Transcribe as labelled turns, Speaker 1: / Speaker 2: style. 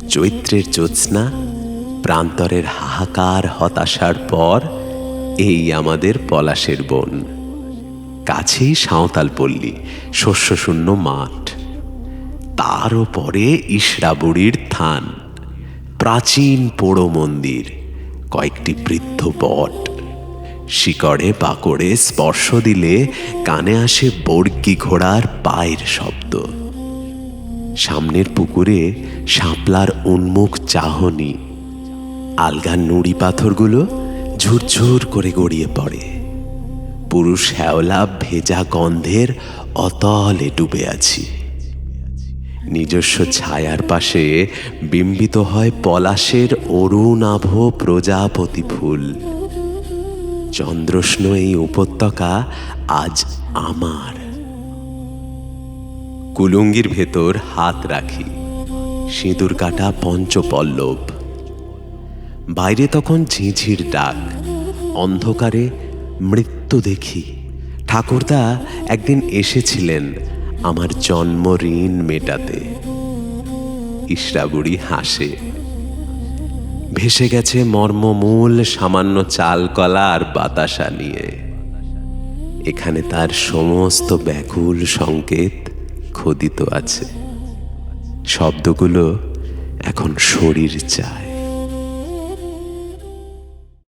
Speaker 1: চৈত্রের জ্যোৎস্না, প্রান্তরের হাহাকার হতাশার পর এই আমাদের পলাশের বন। কাছেই সাঁওতাল পল্লী, শস্যশূন্য মাঠ, তারও পরে ইশরাবুড়ির থান, প্রাচীন পোড়ো মন্দির, কয়েকটি বৃদ্ধ বট। শিকড়ে বাকড়ে স্পর্শ দিলে কানে আসে বর্গি ঘোড়ার পায়ের শব্দ। সামনের পুকুরে শাপলার উন্মুখ চাহনি, আলগার নুড়ি পাথরগুলো ঝুরঝুর করে গড়িয়ে পড়ে। পুরুষ শ্যাওলা ভেজা গন্ধের অতলে ডুবে আছি। নিজস্ব ছায়ার পাশে বিম্বিত হয় পলাশের অরুণাভ প্রজাপতি ফুল। চন্দ্রষ্ণ এই উপত্যকা আজ আমার। কুলুঙ্গির ভেতর হাত রাখি, সিঁদুর কাটা পঞ্চপল্লব। বাইরে তখন ঝিঝির ডাক, অন্ধকারে মৃত্যু দেখি। ঠাকুরদা একদিন এসেছিলেন আমার জন্ম ঋণ মেটাতে। ইশরাবুড়ি হাসে। ভেসে গেছে মর্মমূল সামান্য চালকলা আর বাতাসা নিয়ে। এখানে তার সমস্ত ব্যাকুল সংকেত খোদিত আছে। শব্দগুলো এখন শরীর চায়।